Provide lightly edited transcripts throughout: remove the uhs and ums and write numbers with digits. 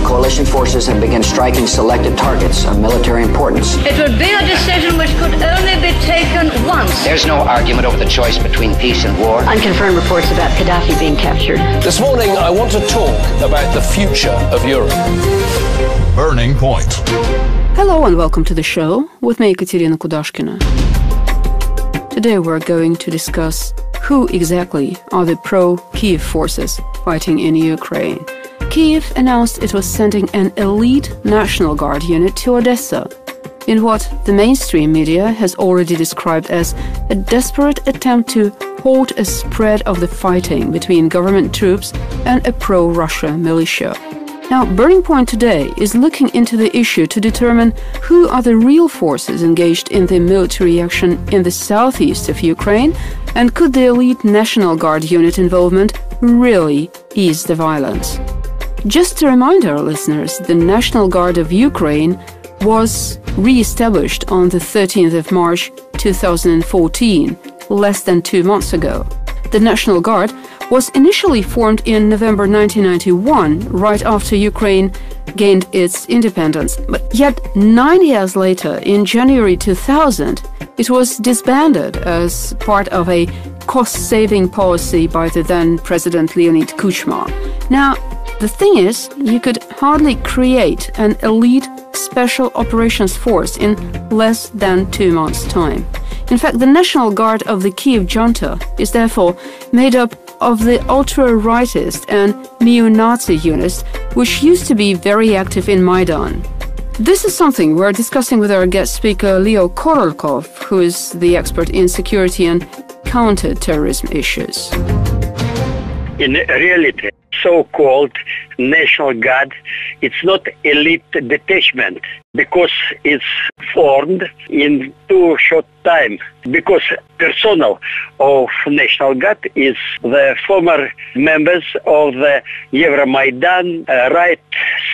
coalition forces have begun striking selected targets of military importance. It would be a decision which could only be taken once. There's no argument over the choice between peace and war. Unconfirmed reports about Gaddafi being captured. This morning, I want to talk about the future of Europe. Burning Point. Hello and welcome to the show with me, Katerina Kudashkina. Today we're going to discuss who exactly are the pro-Kiev forces fighting in Ukraine. Kiev announced it was sending an elite National Guard unit to Odessa in what the mainstream media has already described as a desperate attempt to halt a spread of the fighting between government troops and a pro-Russia militia. Now, Burning Point today is looking into the issue to determine who are the real forces engaged in the military action in the southeast of Ukraine, and could the elite National Guard unit involvement really ease the violence. Just to remind our listeners, the National Guard of Ukraine was re-established on the 13th of March 2014, less than 2 months ago. The National Guard was initially formed in November 1991, right after Ukraine gained its independence. But yet 9 years later, in January 2000, it was disbanded as part of a cost-saving policy by the then President Leonid Kuchma. Now, the thing is, you could hardly create an elite special operations force in less than 2 months' time. In fact, the National Guard of the Kiev junta is therefore made up of the ultra-rightist and neo-Nazi units, which used to be very active in Maidan. This is something we're discussing with our guest speaker Leo Korolkov, who is the expert in security and counter-terrorism issues. In reality, so-called National Guard, it's not elite detachment because it's formed in too short time. Because personnel of National Guard is the former members of the Euromaidan right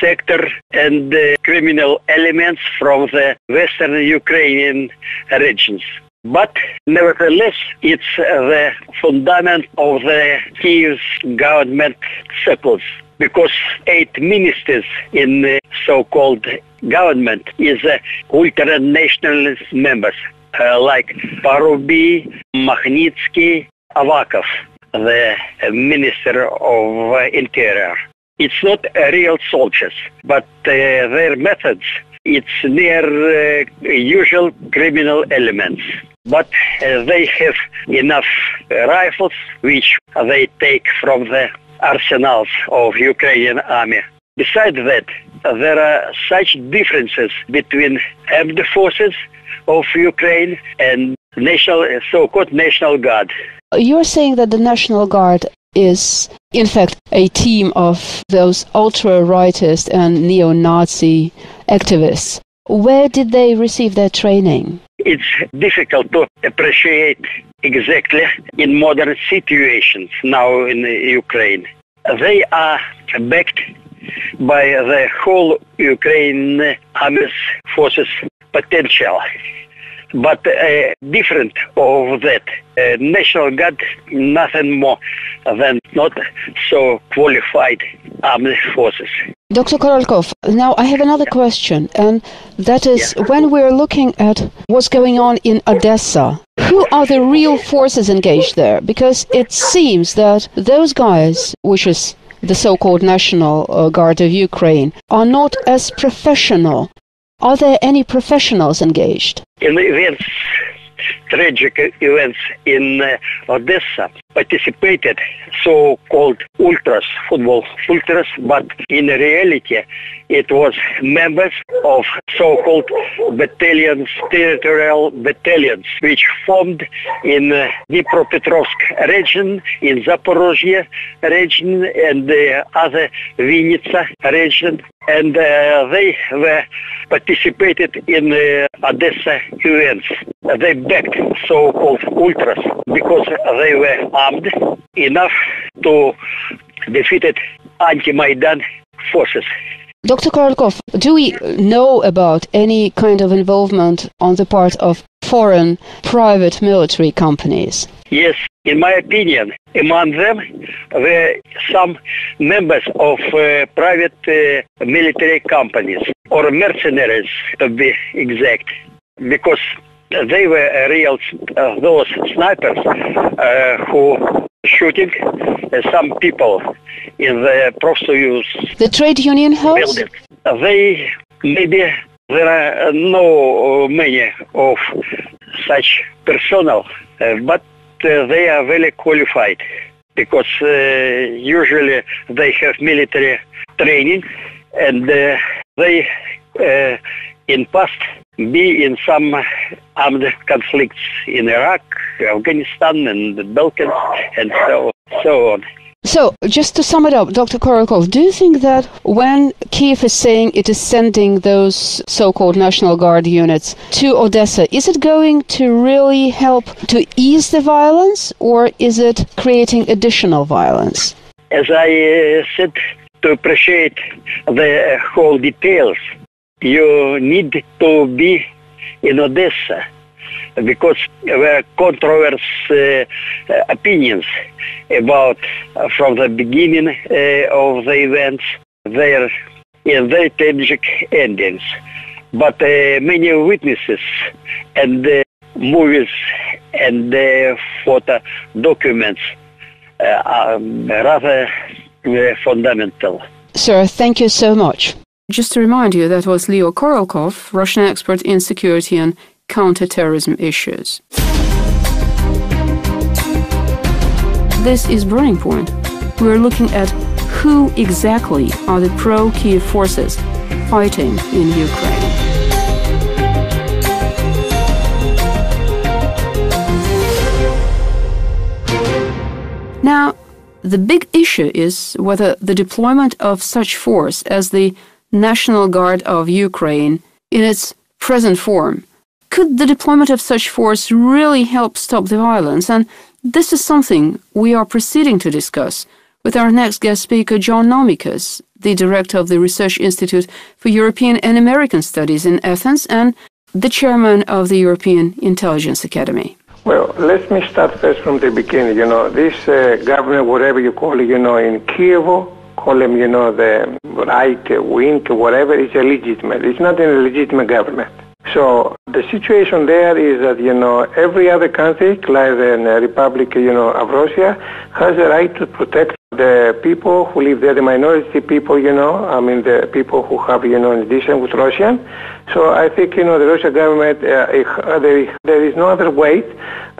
sector and criminal elements from the western Ukrainian regions. But nevertheless, it's the fundament of the Kiev government circles, because 8 ministers in the so-called government is ultra-nationalist members, like Parubi, Magnitsky, Avakov, the Minister of Interior. It's not real soldiers, but their methods, it's near usual criminal elements. But they have enough rifles, which they take from the arsenals of Ukrainian army. Besides that, there are such differences between armed forces of Ukraine and so-called National Guard. You're saying that the National Guard is, in fact, a team of those ultra-rightist and neo-Nazi activists. Where did they receive their training? It's difficult to appreciate exactly in modern situations now in Ukraine. They are backed by the whole Ukraine army's forces potential. But different of that, National Guard, nothing more than not so qualified armed forces. Dr. Korolkov, now I have another question, and that is, when we're looking at what's going on in Odessa, who are the real forces engaged there? Because it seems that those guys, which is the so-called National Guard of Ukraine, are not as professional. Are there any professionals engaged? In events, tragic events in Odessa, participated so-called ultras, football ultras, but in reality it was members of so-called battalions, territorial battalions, which formed in Dnipropetrovsk region, in Zaporozhye region, and the other Vinnytsia region. And they were participated in Odessa events. They backed so-called ultras because they were armed enough to defeat anti-Maidan forces. Dr. Korolkov, do we know about any kind of involvement on the part of foreign private military companies? Yes, In my opinion, among them were some members of private military companies, or mercenaries to be exact, because they were real those snipers who shooting some people in the Pro-Kiev US. The trade union house? Building. They maybe there are no many of such personnel, but they are very qualified because usually they have military training and they in past be in some armed conflicts in Iraq, Afghanistan and the Balkans and so on. So, just to sum it up, Dr. Korolkov, do you think that when Kiev is saying it is sending those so-called National Guard units to Odessa, is it going to really help to ease the violence, or is it creating additional violence? As I said, to appreciate the whole details, you need to be in Odessa, because there were controversial opinions about from the beginning of the events, their very tragic endings. But many witnesses and movies and photo documents are rather fundamental. Sir, thank you so much. Just to remind you, that was Leo Korolkov, Russian expert in security and counter-terrorism issues. This is Burning Point. We're looking at who exactly are the pro-Kiev forces fighting in Ukraine. Now, the big issue is whether the deployment of such force as the National Guard of Ukraine in its present form, could the deployment of such force really help stop the violence? And this is something we are proceeding to discuss with our next guest speaker, John Nomikas, the director of the Research Institute for European and American Studies in Athens and the chairman of the European Intelligence Academy. Well, let me start first from the beginning. This government, whatever you call it, in Kiev, call them, the right wing, whatever, is illegitimate. It's not a legitimate government. So the situation there is that, every other country, like the Republic, of Russia, has a right to protect the people who live there, the minority people, the people who have, addition with Russian. So I think, the Russian government, there is no other way,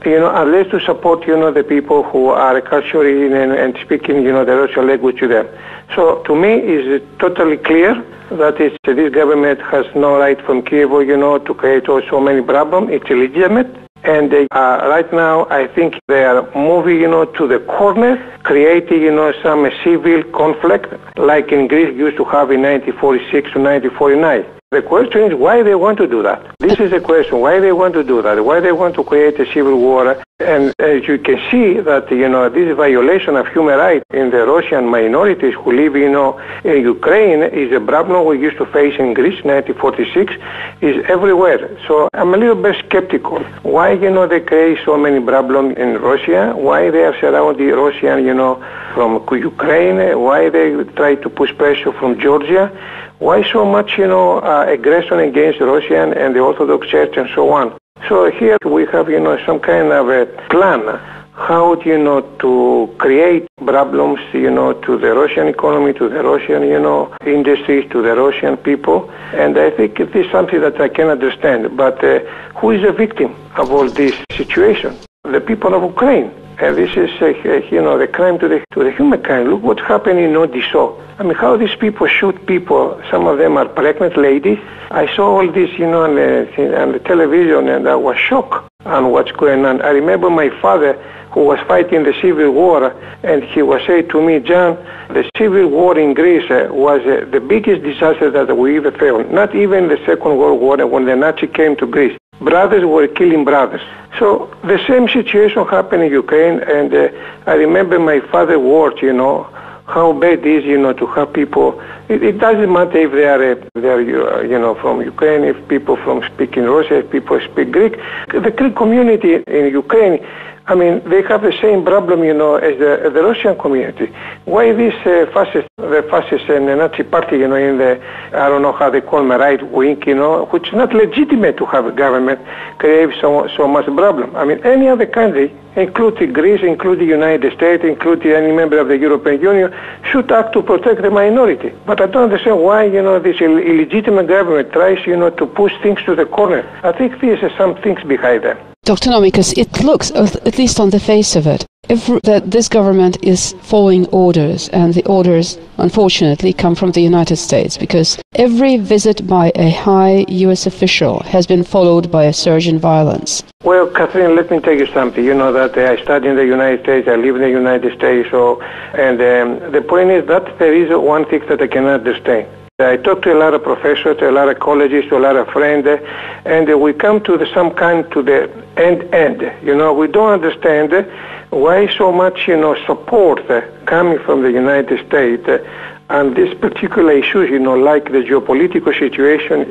unless to support, the people who are culturally and speaking, the Russian language to them. So to me, it's totally clear that this government has no right from Kiev, to create so many problems. It's illegitimate. And right now, I think they are moving, to the corner, creating, some civil conflict, like in Greece used to have in 1946 to 1949. The question is why they want to do that. This is the question, why they want to do that, why they want to create a civil war. And as you can see that, this violation of human rights in the Russian minorities who live, in Ukraine is a problem we used to face in Greece, 1946, is everywhere. So I'm a little bit skeptical. Why, they create so many problems in Russia? Why they are surrounding Russian, from Ukraine? Why they try to push pressure from Georgia? Why so much, aggression against Russia and the Orthodox Church and so on? So here we have, some kind of a plan how, to create problems, to the Russian economy, to the Russian, industries, to the Russian people. And I think it is something that I can understand. But who is a victim of all this situation? The people of Ukraine. And this is, the crime to the humankind. Look what happened in Odessa. I mean, how these people shoot people. Some of them are pregnant ladies. I saw all this, on the television, and I was shocked on what's going on. I remember my father, who was fighting the civil war, and he was saying to me, John, the civil war in Greece was the biggest disaster that we ever felt. Not even the Second World War, when the Nazi came to Greece. Brothers were killing brothers. So the same situation happened in Ukraine, and I remember my father's words, how bad it is, to have people It doesn't matter if they are from Ukraine, if people from speaking Russian, if people speak Greek. The Greek community in Ukraine, I mean, they have the same problem, as the Russian community. Why this the fascist and the Nazi party, in the, I don't know how they call me, right wing, which is not legitimate to have a government, creates so much problem. I mean, any other country, including Greece, including the United States, including any member of the European Union, should act to protect the minority. But I don't understand why, this illegitimate government tries, to push things to the corner. I think there's some things behind them. Dr. Nomicus, it looks, at least on the face of it, that this government is following orders, and the orders, unfortunately, come from the United States, because every visit by a high U.S. official has been followed by a surge in violence. Well, Catherine, let me tell you something. You know that I study in the United States, I live in the United States, and the point is that there is one thing that I cannot understand. I talk to a lot of professors, to a lot of colleges, to a lot of friends, and we come to the end. We don't understand why so much, support coming from the United States on these particular issues, like the geopolitical situation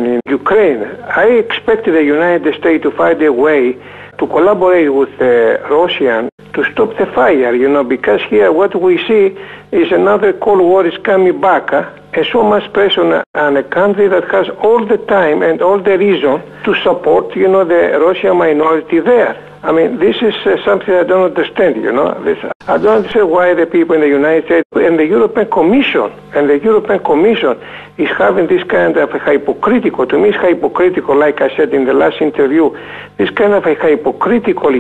in Ukraine. I expected the United States to find a way to collaborate with Russia to stop the fire, because here what we see is another Cold War is coming back, and so much pressure on a country that has all the time and all the reason to support, the Russian minority there. I mean, this is something I don't understand, I don't understand why the people in the United States and the European Commission is having this kind of a hypocritical, to me it's hypocritical, like I said in the last interview, this kind of a hypocritical,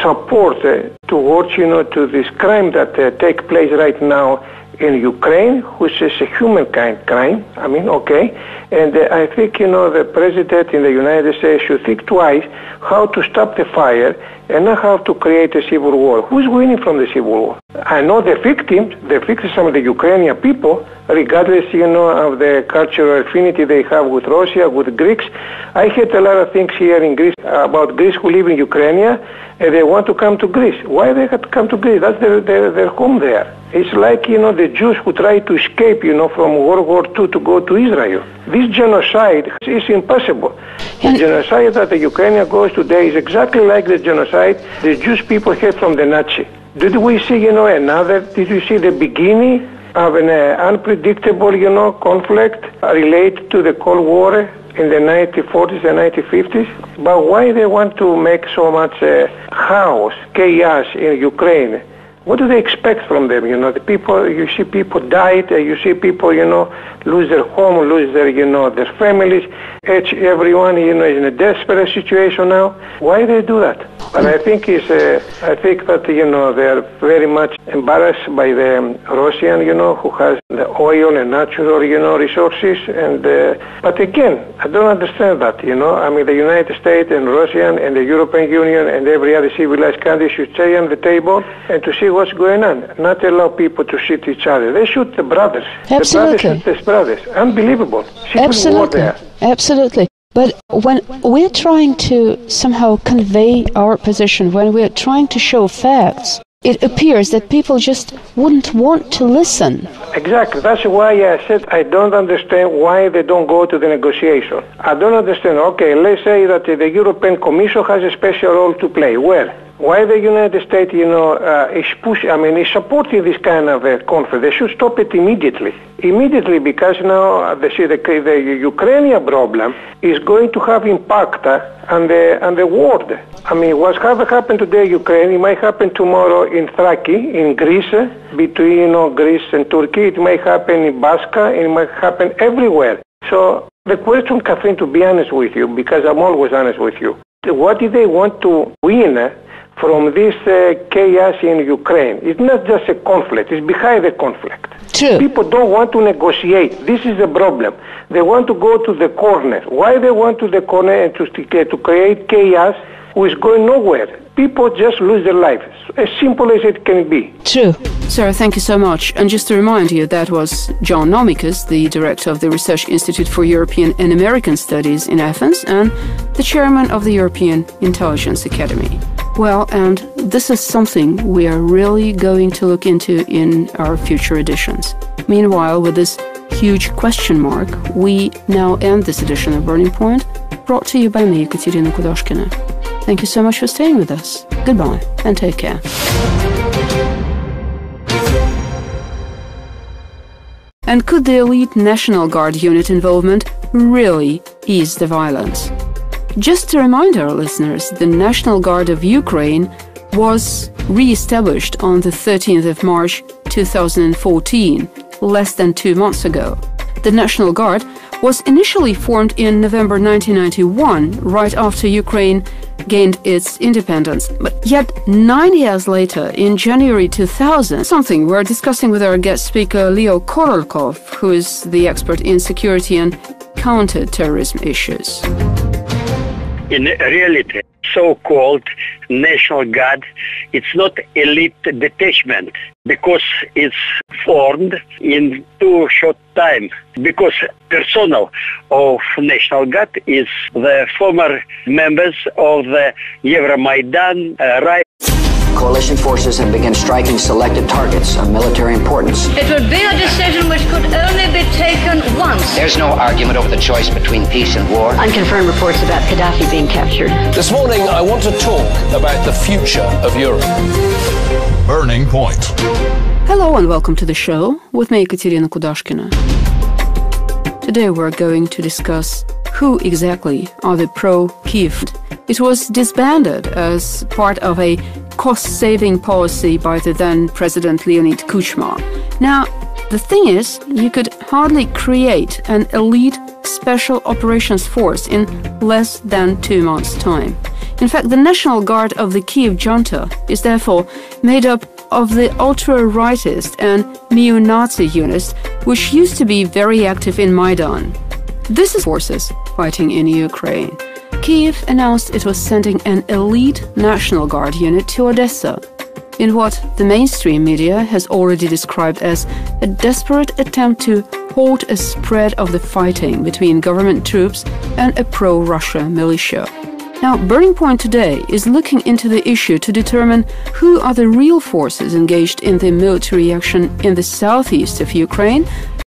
support towards, to this crime that take place right now in Ukraine, which is a humankind crime. I mean, okay. And I think, the president in the United States should think twice how to stop the fire and not how to create a civil war. Who's winning from the civil war? I know the victims are the Ukrainian people, regardless, of the cultural affinity they have with Russia, with Greeks. I heard a lot of things here in Greece about Greeks who live in Ukraine, and they want to come to Greece. Why they have to come to Greece? That's their home there. It's like, the Jews who try to escape, from World War II to go to Israel. This genocide is impossible. The genocide that the Ukraine goes today is exactly like the genocide the Jewish people had from the Nazi. Did we see, did you see the beginning of an unpredictable, conflict related to the Cold War in the 1940s and 1950s? But why they want to make so much chaos in Ukraine? What do they expect from them? The people, you see people died, you see people, lose their home, lose their families. Everyone, is in a desperate situation now. Why they do that? But I think that, they're very much embarrassed by the Russian, who has the oil and natural, resources. And but again, I don't understand that, I mean, the United States and Russia and the European Union and every other civilized country should stay on the table and to see what's going on, not allow people to shoot each other. They shoot the brothers. Absolutely. The brothers shoot the brothers. Unbelievable. Absolutely. But when we're trying to somehow convey our position, when we're trying to show facts, it appears that people just wouldn't want to listen. Exactly. That's why I said I don't understand why they don't go to the negotiation. I don't understand. Okay, let's say that the European Commission has a special role to play. Where? Why the United States, is supporting this kind of conflict? They should stop it immediately. Because now the Ukrainian problem is going to have impact on the world. I mean, what's happened today in Ukraine, it might happen tomorrow in Thrace, in Greece, between Greece and Turkey. It might happen in Basca. It might happen everywhere. So the question, Catherine, to be honest with you, because I'm always honest with you, what do they want to win from this chaos in Ukraine? It's not just a conflict, it's behind the conflict. True. People don't want to negotiate. This is the problem. They want to go to the corner. Why they want to the corner and to create chaos who is going nowhere? People just lose their lives. As simple as it can be. True. Sarah, thank you so much. And just to remind you, that was John Nomicus, the director of the Research Institute for European and American Studies in Athens and the chairman of the European Intelligence Academy. Well, and this is something we are really going to look into in our future editions. Meanwhile, with this huge question mark, we now end this edition of Burning Point, brought to you by me, Ekaterina Kudashkina. Thank you so much for staying with us. Goodbye, and take care. And could the elite National Guard unit involvement really ease the violence? Just to remind our listeners, the National Guard of Ukraine was re-established on the 13th of March 2014, less than 2 months ago. The National Guard was initially formed in November 1991, right after Ukraine gained its independence. But yet 9 years later, in January 2000, something we're discussing with our guest speaker Leo Korolkov, who is the expert in security and counter-terrorism issues. In reality, so-called National Guard, it's not elite detachment because it's formed in too short time. Because personnel of National Guard is the former members of the Euromaidan right. Coalition forces have begun striking selected targets of military importance. It would be a decision which could only be taken once. There's no argument over the choice between peace and war. Unconfirmed reports about Gaddafi being captured. This morning, I want to talk about the future of Europe. Burning Point. Hello and welcome to the show with me, Ekaterina Kudashkina. Today we're going to discuss who exactly are the pro-Kiev. It was disbanded as part of a cost-saving policy by the then President Leonid Kuchma. Now, the thing is, you could hardly create an elite special operations force in less than 2 months' time. In fact, the National Guard of the Kiev junta is therefore made up of the ultra-rightist and neo-Nazi units, which used to be very active in Maidan. This is forces fighting in Ukraine. Kiev announced it was sending an elite National Guard unit to Odessa, in what the mainstream media has already described as a desperate attempt to halt a spread of the fighting between government troops and a pro-Russia militia. Now, Burning Point today is looking into the issue to determine who are the real forces engaged in the military action in the southeast of Ukraine